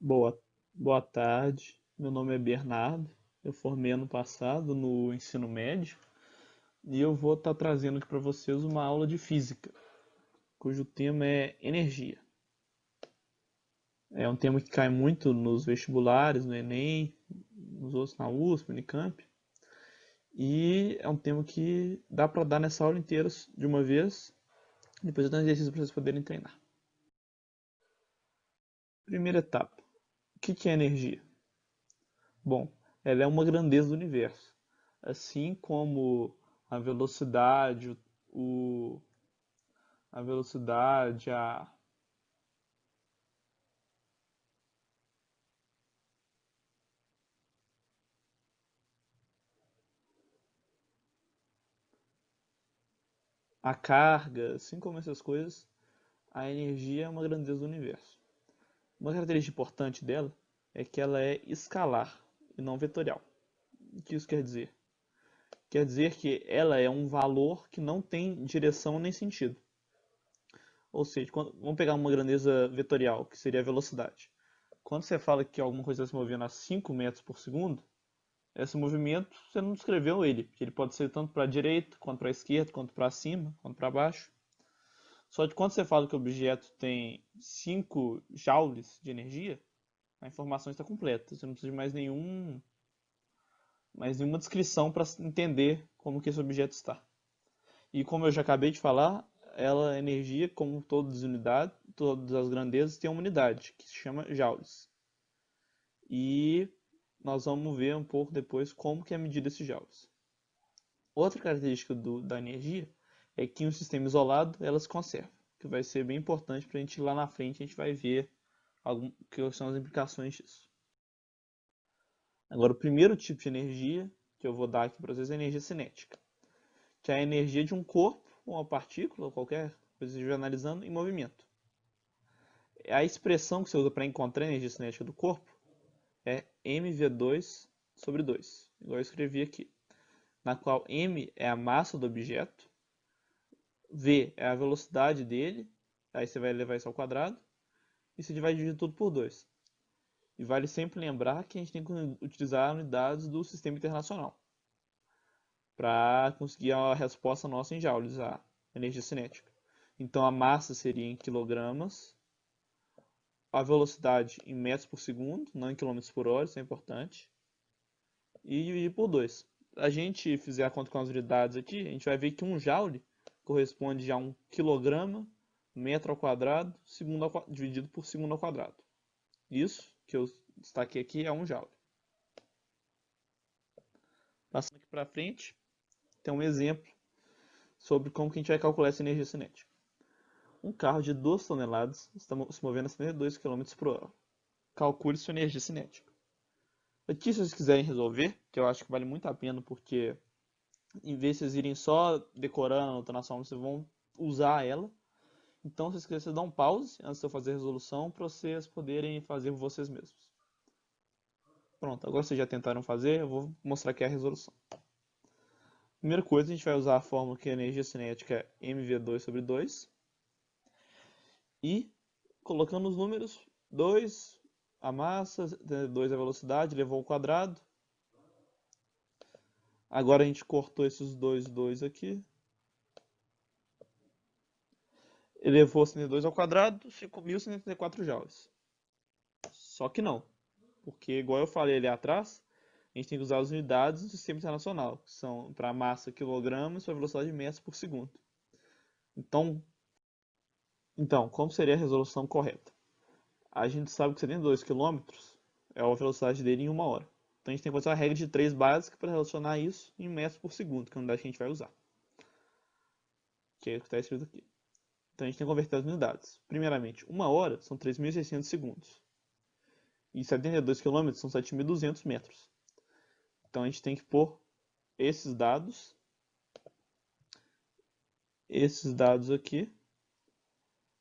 Boa, boa tarde. Meu nome é Bernardo. Eu formei ano passado no ensino médio e eu vou estar trazendo aqui para vocês uma aula de física, cujo tema é energia. É um tema que cai muito nos vestibulares, no Enem, nos outros na USP, Unicamp, e é um tema que dá para dar nessa aula inteira de uma vez. Depois eu dou um exercício para vocês poderem treinar. Primeira etapa: o que é energia? Bom, ela é uma grandeza do universo. Assim como a velocidade, o, a velocidade, a carga, assim como essas coisas, a energia é uma grandeza do universo. Uma característica importante dela é que ela é escalar e não vetorial. O que isso quer dizer? Quer dizer que ela é um valor que não tem direção nem sentido. Ou seja, vamos pegar uma grandeza vetorial, que seria a velocidade. Quando você fala que alguma coisa está se movendo a 5 metros por segundo, esse movimento você não descreveu ele, porque ele pode ser tanto para a direita, quanto para a esquerda, quanto para cima, quanto para baixo. Só que quando você fala que o objeto tem 5 joules de energia, a informação está completa. Você não precisa de mais nenhuma descrição para entender como que esse objeto está. E como eu já acabei de falar, ela, a energia, como todas as unidades, todas as grandezas, tem uma unidade, que se chama joules. E nós vamos ver um pouco depois como que é medida esses joules. Outra característica da energia é que em um sistema isolado ela se conserva, que vai ser bem importante para a gente lá na frente a gente vai ver que são as implicações disso. Agora, o primeiro tipo de energia que eu vou dar aqui para vocês é a energia cinética, que é a energia de um corpo, uma partícula, qualquer coisa que esteja analisando, em movimento. A expressão que você usa para encontrar a energia cinética do corpo é mv2 sobre 2, igual eu escrevi aqui, na qual m é a massa do objeto, v é a velocidade dele, aí você vai levar isso ao quadrado, e você vai dividir tudo por 2. E vale sempre lembrar que a gente tem que utilizar unidades do sistema internacional para conseguir a resposta nossa em joules, a energia cinética. Então a massa seria em quilogramas, a velocidade em metros por segundo, não em quilômetros por hora, isso é importante, e dividir por 2. A gente fizer a conta com as unidades aqui, a gente vai ver que um joule corresponde a um quilograma metro ao quadrado dividido por segundo ao quadrado. Isso que eu destaquei aqui é um joule. Passando aqui para frente, tem um exemplo sobre como que a gente vai calcular essa energia cinética. Um carro de 2 toneladas está se movendo a 72 km por hora. Calcule sua energia cinética. Aqui, se vocês quiserem resolver, que eu acho que vale muito a pena, porque em vez de vocês irem só decorando, anotando as fórmulas, vocês vão usar ela. Então, se vocês dão um pause antes de eu fazer a resolução, para vocês poderem fazer por vocês mesmos. Pronto, agora vocês já tentaram fazer, eu vou mostrar aqui a resolução. Primeira coisa, a gente vai usar a fórmula que a energia cinética é mv2 sobre 2. E, colocando os números, 2 a massa, 2 a velocidade, levou ao quadrado. Agora a gente cortou esses dois aqui. Elevou 102 ao quadrado, ficou 1074 joules. Só que não, porque igual eu falei ali atrás, a gente tem que usar as unidades do sistema internacional, que são para massa quilogramas e para velocidade metros por segundo. Então, como seria a resolução correta? A gente sabe que 72 quilômetros é a velocidade dele em uma hora. Então a gente tem que fazer uma regra de 3 básica para relacionar isso em metros por segundo, que é a unidade que a gente vai usar. Que é o que está escrito aqui. Então a gente tem que converter as unidades. Primeiramente, uma hora são 3.600 segundos. E 72 quilômetros são 7.200 metros. Então a gente tem que pôr esses dados aqui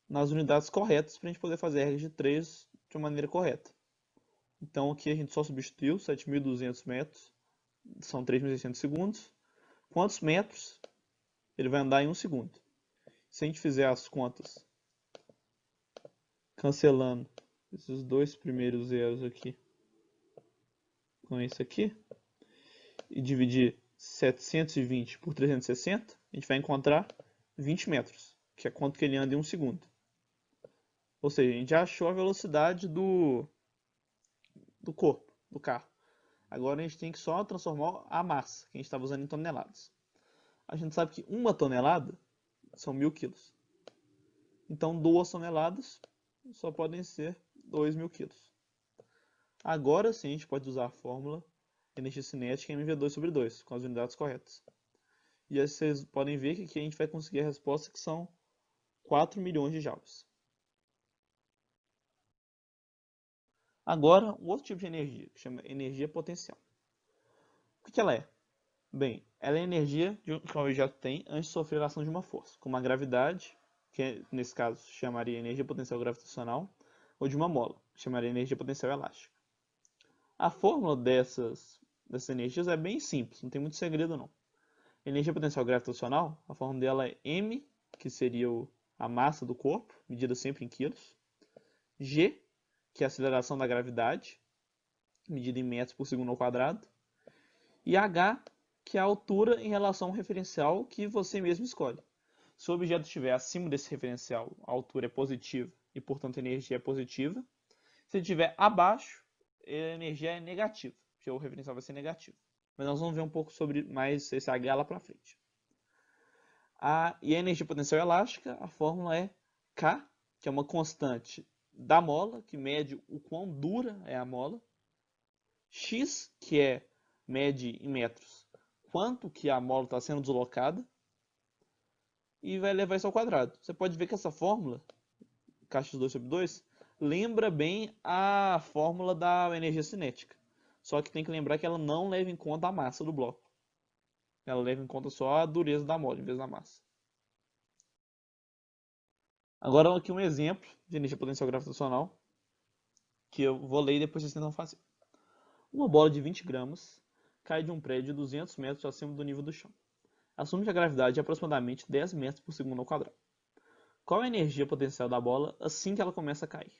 nas unidades corretas para a gente poder fazer a regra de 3 de uma maneira correta. Então aqui a gente só substituiu 7.200 metros, são 3.600 segundos. Quantos metros ele vai andar em um segundo? Se a gente fizer as contas cancelando esses dois primeiros zeros aqui com esse aqui e dividir 720 por 360, a gente vai encontrar 20 metros, que é quanto que ele anda em um segundo. Ou seja, a gente já achou a velocidade do corpo, do carro. Agora a gente tem que só transformar a massa, que a gente estava usando em toneladas. A gente sabe que uma tonelada são 1000 quilos. Então 2 toneladas só podem ser 2000 quilos. Agora sim a gente pode usar a fórmula energia cinética mv2/2, com as unidades corretas. E aí vocês podem ver que aqui a gente vai conseguir a resposta que são 4 milhões de joules. Agora, um outro tipo de energia, que chama energia potencial. O que ela é? Bem, ela é a energia que um objeto tem antes de sofrer a ação de uma força, como a gravidade, que nesse caso chamaria energia potencial gravitacional, ou de uma mola, que chamaria energia potencial elástica. A fórmula dessas energias é bem simples, não tem muito segredo não. Energia potencial gravitacional, a fórmula dela é m, que seria a massa do corpo, medida sempre em quilos, g, que é a aceleração da gravidade, medida em metros por segundo ao quadrado, e h, que é a altura em relação ao referencial que você mesmo escolhe. Se o objeto estiver acima desse referencial, a altura é positiva e, portanto, a energia é positiva. Se ele estiver abaixo, a energia é negativa, porque o referencial vai ser negativo. Mas nós vamos ver um pouco sobre mais esse H lá para frente. E a energia potencial elástica, a fórmula é K, que é uma constante da mola, que mede o quão dura é a mola. X, que mede em metros quanto que a mola está sendo deslocada. E vai levar isso ao quadrado. Você pode ver que essa fórmula, Kx2/2, lembra bem a fórmula da energia cinética. Só que tem que lembrar que ela não leva em conta a massa do bloco. Ela leva em conta só a dureza da mola, em vez da massa. Agora aqui um exemplo de energia potencial gravitacional, que eu vou ler e depois vocês tentam fazer. Uma bola de 20 gramas cai de um prédio de 200 metros acima do nível do chão. Assume que a gravidade é aproximadamente 10 metros por segundo ao quadrado. Qual é a energia potencial da bola assim que ela começa a cair?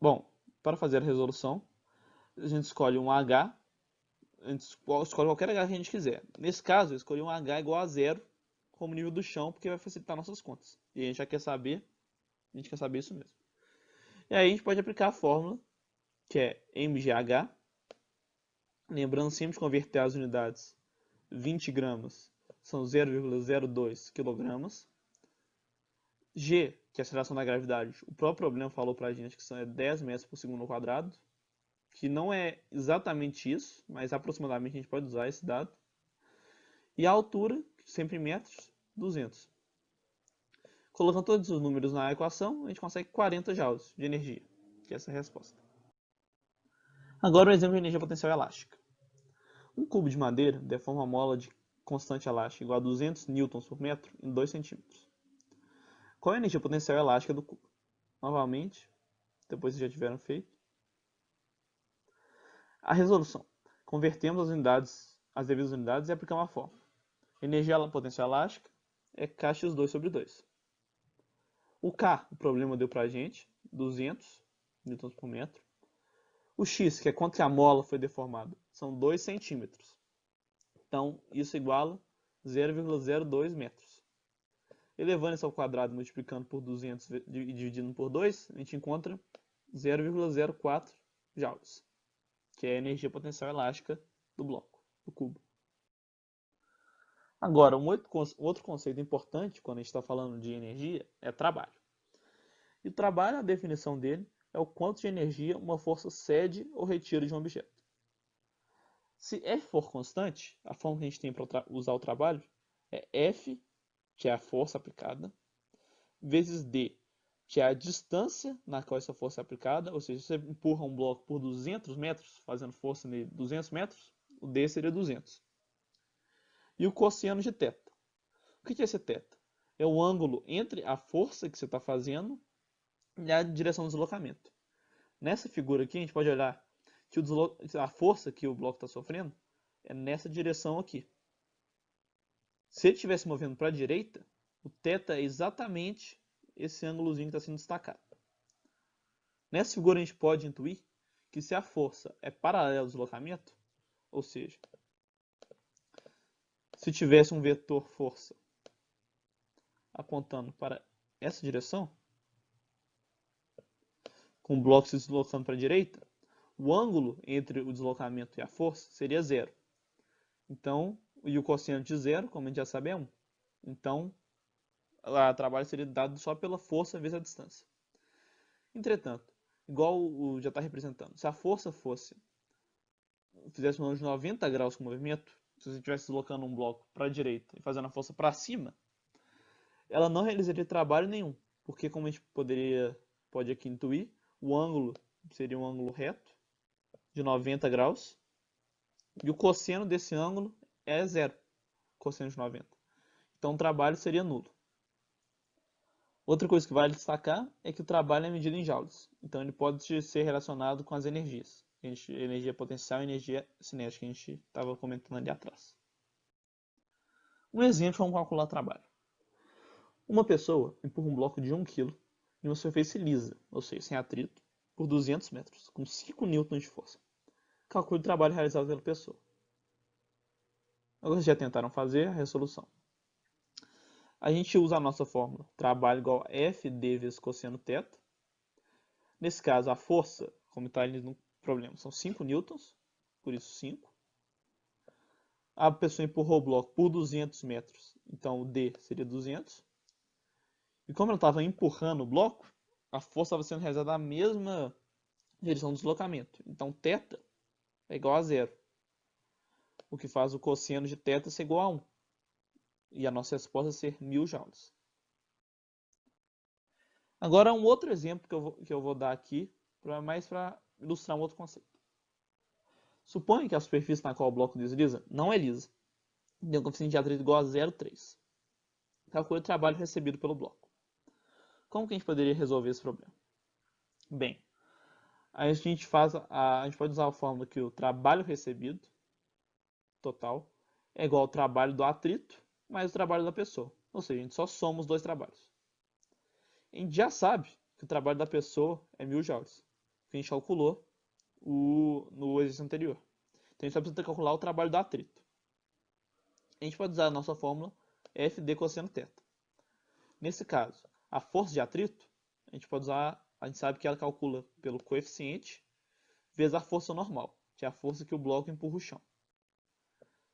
Bom, para fazer a resolução, a gente escolhe um H, a gente escolhe qualquer H que a gente quiser. Nesse caso, eu escolhi um H igual a zero como nível do chão, porque vai facilitar nossas contas. E a gente já quer saber, isso mesmo. E aí a gente pode aplicar a fórmula, que é mgh, lembrando sempre de converter as unidades. 20 gramas são 0,02 kg. G, que é a aceleração da gravidade, o próprio problema falou pra gente que são 10 metros por segundo ao quadrado, que não é exatamente isso, mas aproximadamente a gente pode usar esse dado. E a altura, sempre em metros, 200. Colocando todos os números na equação, a gente consegue 40 joules de energia, que é essa a resposta. Agora um exemplo de energia potencial elástica. Um cubo de madeira deforma uma mola de constante elástica igual a 200 newtons por metro em 2 centímetros. Qual é a energia potencial elástica do cubo? Novamente, depois que já tiveram feito. A resolução. Convertemos as devidas unidades e aplicamos a fórmula. Energia potencial elástica é Kx2/2. O K, o problema deu pra gente, 200 newtons por metro. O X, que é quanto que a mola foi deformada, são 2 centímetros. Então, isso iguala 0,02 metros. Elevando isso ao quadrado, multiplicando por 200 e dividindo por 2, a gente encontra 0,04 joules, que é a energia potencial elástica do bloco, do cubo. Agora, um outro conceito importante quando a gente está falando de energia é trabalho. E o trabalho, a definição dele, é o quanto de energia uma força cede ou retira de um objeto. Se F for constante, a forma que a gente tem para usar o trabalho é F, que é a força aplicada, vezes D, que é a distância na qual essa força é aplicada, ou seja, se você empurra um bloco por 200 metros, fazendo força nele 200 metros, o D seria 200. E o cosseno de θ. O que é esse θ? É o ângulo entre a força que você está fazendo e a direção do deslocamento. Nessa figura aqui, a gente pode olhar que a força que o bloco está sofrendo é nessa direção aqui. Se ele estivesse movendo para a direita, O θ é exatamente esse ângulozinho que está sendo destacado. Nessa figura a gente pode intuir que se a força é paralela ao deslocamento, ou seja, se tivesse um vetor força apontando para essa direção, com o bloco se deslocando para a direita, o ângulo entre o deslocamento e a força seria zero. Então, e o cosseno de zero, como a gente já sabe, é 1. Então, o trabalho seria dado só pela força vezes a distância. Entretanto, igual já está representando, se a força fizesse um ângulo de 90 graus com o movimento, se você estivesse deslocando um bloco para a direita e fazendo a força para cima, ela não realizaria trabalho nenhum, porque como a gente pode aqui intuir, o ângulo seria um ângulo reto de 90 graus e o cosseno desse ângulo é zero, cosseno de 90. Então o trabalho seria nulo. Outra coisa que vale destacar é que o trabalho é medido em joules, então ele pode ser relacionado com as energias, energia potencial e energia cinética que a gente estava comentando ali atrás. Um exemplo, vamos calcular o trabalho. Uma pessoa empurra um bloco de 1 kg em uma superfície lisa, ou seja, sem atrito, por 200 metros, com 5 N de força. Calcule o trabalho realizado pela pessoa. Agora vocês já tentaram fazer a resolução. A gente usa a nossa fórmula, trabalho igual a FD vezes cosseno θ. Nesse caso, a força, como está ali no problema, são 5 newtons, por isso 5. A pessoa empurrou o bloco por 200 metros, então o D seria 200. E como ela estava empurrando o bloco, a força estava sendo realizada na mesma direção do deslocamento. Então, θ é igual a zero, o que faz o cosseno de θ ser igual a 1. E a nossa resposta ser 1000 joules. Agora, um outro exemplo que eu vou dar aqui, mais para ilustrar um outro conceito. Suponha que a superfície na qual o bloco desliza não é lisa. Tem um coeficiente de atrito igual a 0,3. Calcule o trabalho recebido pelo bloco. Como que a gente poderia resolver esse problema? Bem, a gente pode usar a fórmula que o trabalho recebido total é igual ao trabalho do atrito mais o trabalho da pessoa. Ou seja, a gente só soma os dois trabalhos. A gente já sabe que o trabalho da pessoa é 1000 joules, que a gente calculou no exercício anterior. Então a gente só precisa calcular o trabalho do atrito. A gente pode usar a nossa fórmula FD cosseno θ. Nesse caso, a força de atrito, a gente sabe que ela calcula pelo coeficiente vezes a força normal, que é a força que o bloco empurra o chão.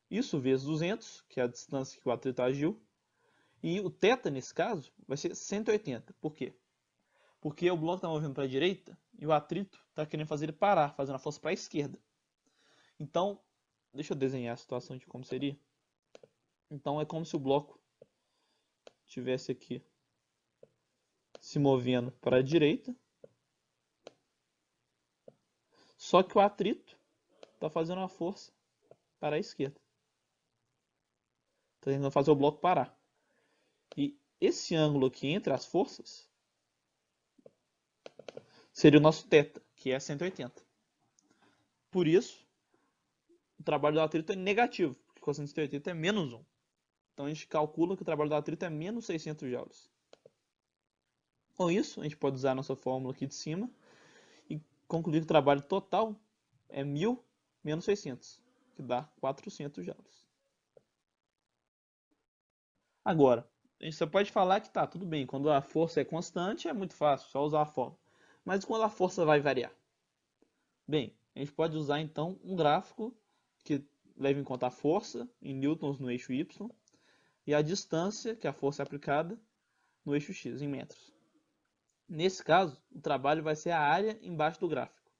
Isso vezes 200, que é a distância que o atrito agiu, e o θ nesse caso vai ser 180. Por quê? Porque o bloco está movendo para a direita e o atrito está querendo fazer ele parar, fazendo a força para a esquerda. Então, deixa eu desenhar a situação de como seria. Então é como se o bloco estivesse aqui se movendo para a direita, só que o atrito está fazendo a força para a esquerda. Está tentando fazer o bloco parar. E esse ângulo aqui entre as forças seria o nosso θ, que é 180. Por isso, o trabalho do atrito é negativo, porque cosseno de 180 é menos 1. Então a gente calcula que o trabalho do atrito é menos 600 joules. Com isso, a gente pode usar a nossa fórmula aqui de cima e concluir que o trabalho total é 1000 menos 600, que dá 400 joules. Agora, a gente só pode falar que tá tudo bem, quando a força é constante é muito fácil, só usar a fórmula. Mas quando a força vai variar? Bem, a gente pode usar então um gráfico que leva em conta a força em newtons no eixo y e a distância que a força é aplicada no eixo x, em metros. Nesse caso, o trabalho vai ser a área embaixo do gráfico.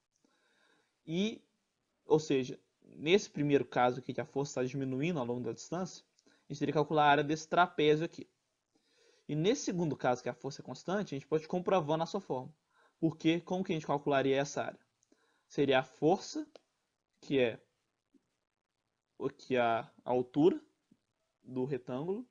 Ou seja, nesse primeiro caso aqui que a força está diminuindo ao longo da distância, a gente teria que calcular a área desse trapézio aqui. E nesse segundo caso, que a força é constante, a gente pode comprovar na sua fórmula. Porque como que a gente calcularia essa área? Seria a força, que é a altura do retângulo,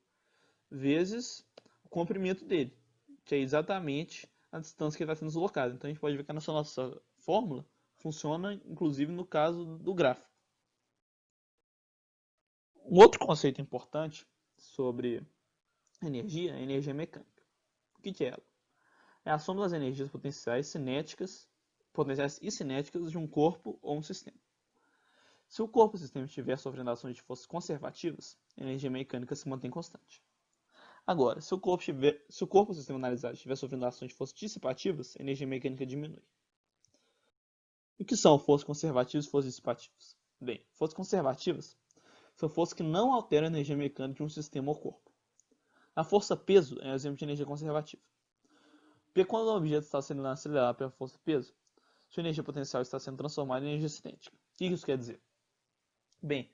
vezes o comprimento dele, que é exatamente a distância que ele está sendo deslocado. Então a gente pode ver que a nossa fórmula funciona inclusive no caso do gráfico. Um outro conceito importante sobre Energia é energia mecânica. O que é ela? É a soma das energias potenciais e cinéticas de um corpo ou um sistema. Se o corpo ou sistema estiver sofrendo ações de forças conservativas, a energia mecânica se mantém constante. Agora, se o corpo ou sistema analisado estiver sofrendo ações de forças dissipativas, a energia mecânica diminui. O que são forças conservativas e forças dissipativas? Bem, forças conservativas são forças que não alteram a energia mecânica de um sistema ou corpo. A força peso é um exemplo de energia conservativa. Porque quando um objeto está sendo acelerado pela força peso, sua energia potencial está sendo transformada em energia cinética. O que isso quer dizer? Bem,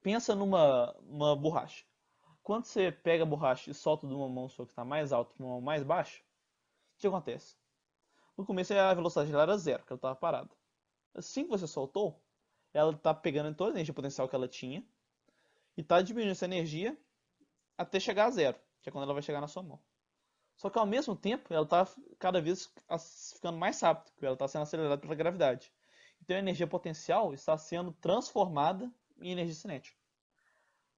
pensa numa borracha. Quando você pega a borracha e solta de uma mão sua que está mais alta para uma mão mais baixa, o que acontece? No começo a velocidade dela era zero, porque ela estava parada. Assim que você soltou, ela está pegando toda a energia potencial que ela tinha e está diminuindo essa energia até chegar a zero, que é quando ela vai chegar na sua mão. Só que ao mesmo tempo, ela está cada vez ficando mais rápida, porque ela está sendo acelerada pela gravidade. Então a energia potencial está sendo transformada em energia cinética,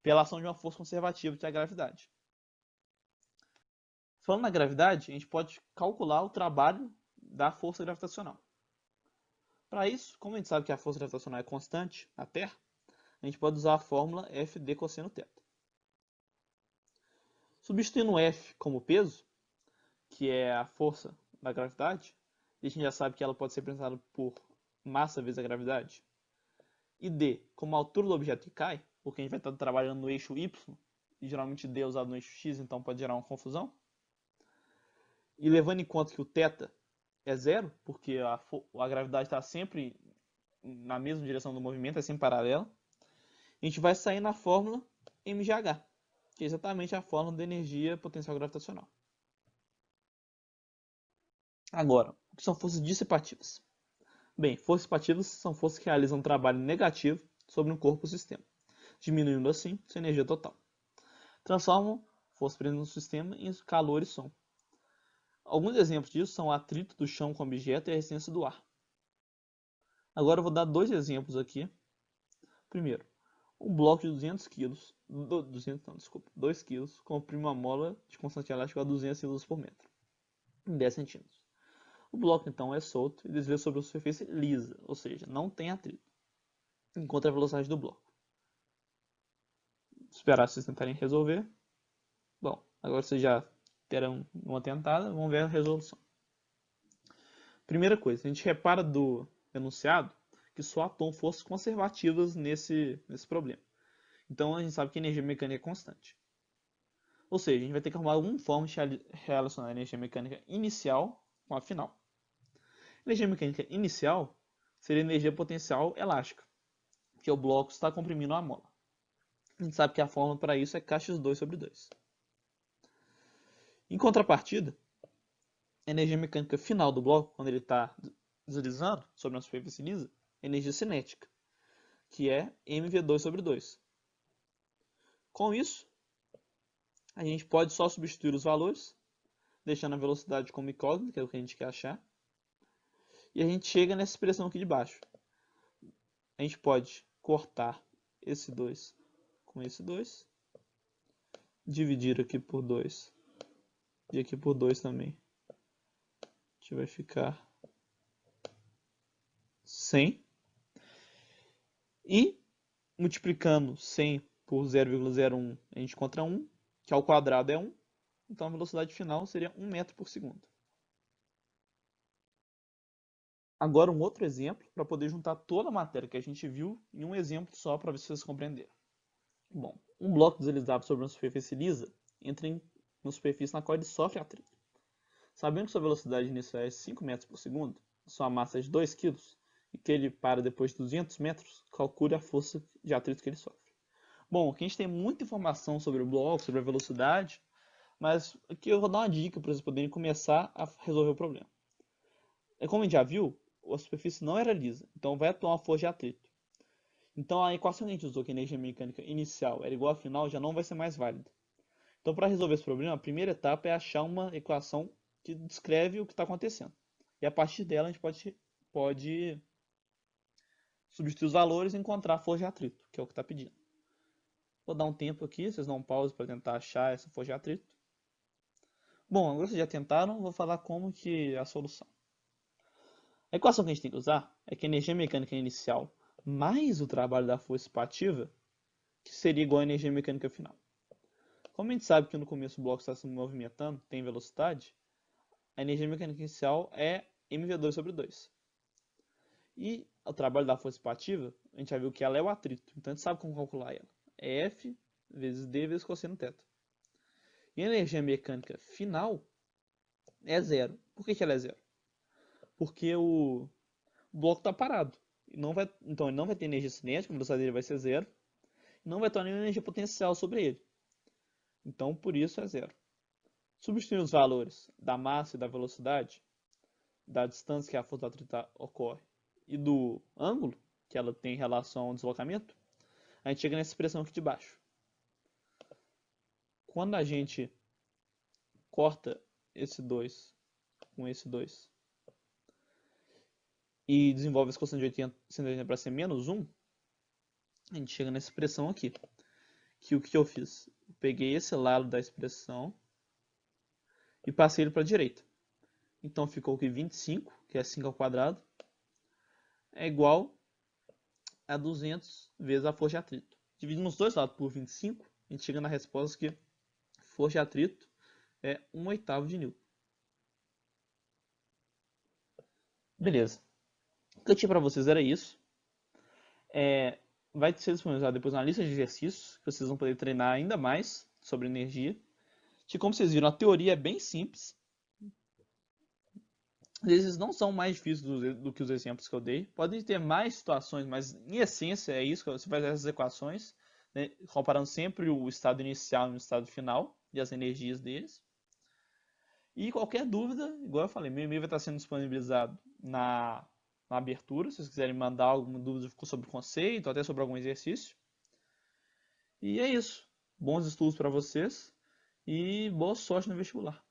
pela ação de uma força conservativa, que é a gravidade. Falando na gravidade, a gente pode calcular o trabalho da força gravitacional. Para isso, como a gente sabe que a força gravitacional é constante na Terra, a gente pode usar a fórmula F d cosseno θ. Substituindo o F como peso, que é a força da gravidade, e a gente já sabe que ela pode ser representada por massa vezes a gravidade, e d como a altura do objeto que cai, porque a gente vai estar trabalhando no eixo y, e geralmente d é usado no eixo x, então pode gerar uma confusão. E levando em conta que o θ é zero, porque a gravidade está sempre na mesma direção do movimento, é sempre paralela, a gente vai sair na fórmula mgh, que é exatamente a fórmula da energia potencial gravitacional. Agora, o que são forças dissipativas? Bem, forças dissipativas são forças que realizam um trabalho negativo sobre um corpo ou sistema, diminuindo assim sua energia total. Transformam forças presentes no sistema em calor e som. Alguns exemplos disso são o atrito do chão com o objeto e a resistência do ar. Agora eu vou dar dois exemplos aqui. Primeiro, um bloco de 200 kg, 2 kg, comprime uma mola de constante elástica a 200 kg por metro, em 10 centímetros. O bloco então é solto e desvia sobre a superfície lisa, ou seja, não tem atrito. Encontre a velocidade do bloco. Esperar vocês tentarem resolver. Bom, agora vocês já terão uma tentada, vamos ver a resolução. Primeira coisa, a gente repara do enunciado que só atuam forças conservativas nesse problema. Então a gente sabe que a energia mecânica é constante. Ou seja, a gente vai ter que arrumar alguma forma de relacionar a energia mecânica inicial com a final. A energia mecânica inicial seria a energia potencial elástica, que o bloco está comprimindo a mola. A gente sabe que a fórmula para isso é kx2 sobre 2. Em contrapartida, a energia mecânica final do bloco, quando ele está deslizando sobre uma superfície lisa, é energia cinética, que é mv2 sobre 2. Com isso, a gente pode só substituir os valores, deixando a velocidade como incógnita, que é o que a gente quer achar, e a gente chega nessa expressão aqui de baixo. A gente pode cortar esse 2 com esse 2, dividir aqui por 2 e aqui por 2 também. A gente vai ficar 100. E multiplicando 100 por 0,01, a gente encontra 1, que ao quadrado é 1. Então a velocidade final seria 1 metro por segundo. Agora um outro exemplo para poder juntar toda a matéria que a gente viu em um exemplo só para ver se vocês compreenderam. Bom, um bloco deslizável sobre uma superfície lisa entra em uma superfície na qual ele sofre atrito. Sabendo que sua velocidade inicial é 5 metros por segundo, sua massa é de 2 kg e que ele para depois de 200 metros, calcule a força de atrito que ele sofre. Bom, aqui a gente tem muita informação sobre o bloco, sobre a velocidade, mas aqui eu vou dar uma dica para vocês poderem começar a resolver o problema. Como a gente já viu, a superfície não era lisa, então vai atuar uma força de atrito. Então a equação que a gente usou, que a energia mecânica inicial era igual à final, já não vai ser mais válida. Então para resolver esse problema, a primeira etapa é achar uma equação que descreve o que está acontecendo. E a partir dela a gente pode substituir os valores e encontrar a força de atrito, que é o que está pedindo. Vou dar um tempo aqui, vocês dão um pause para tentar achar essa força de atrito. Bom, agora vocês já tentaram, vou falar como que é a solução. A equação que a gente tem que usar é que a energia mecânica inicial mais o trabalho da força expansива, que seria igual à energia mecânica final. Como a gente sabe que no começo o bloco está se movimentando, tem velocidade, a energia mecânica inicial é mv2/2. E o trabalho da força expansива, a gente já viu que ela é o atrito, então a gente sabe como calcular ela. É F vezes D vezes cosseno θ. E a energia mecânica final é zero. Por que ela é zero? Porque o bloco está parado. Então ele não vai ter energia cinética, a velocidade dele vai ser zero. E não vai ter nenhuma energia potencial sobre ele. Então por isso é zero. Substituindo os valores da massa e da velocidade, da distância que a força do atrito ocorre e do ângulo que ela tem em relação ao deslocamento, a gente chega nessa expressão aqui de baixo. Quando a gente corta esse 2 com esse 2 e desenvolve esse cosseno de 180 para ser menos 1, a gente chega nessa expressão aqui. Que o que eu fiz? Eu peguei esse lado da expressão e passei ele para a direita. Então ficou aqui 25, que é 5 ao quadrado, é igual a 200 vezes a força de atrito. Dividindo os dois lados por 25, a gente chega na resposta que força de atrito é 1/8 de Newton. Beleza. O que eu tinha para vocês era isso. Vai ser disponibilizado depois uma lista de exercícios que vocês vão poder treinar ainda mais sobre energia. Que, como vocês viram, a teoria é bem simples. Eles não são mais difíceis do que os exemplos que eu dei. Podem ter mais situações, mas em essência é isso. Você faz essas equações, né, comparando sempre o estado inicial e o estado final e as energias deles. E qualquer dúvida, igual eu falei, meu e-mail vai estar sendo disponibilizado na abertura. Se vocês quiserem mandar alguma dúvida sobre o conceito, ou até sobre algum exercício. E é isso. Bons estudos para vocês e boa sorte no vestibular.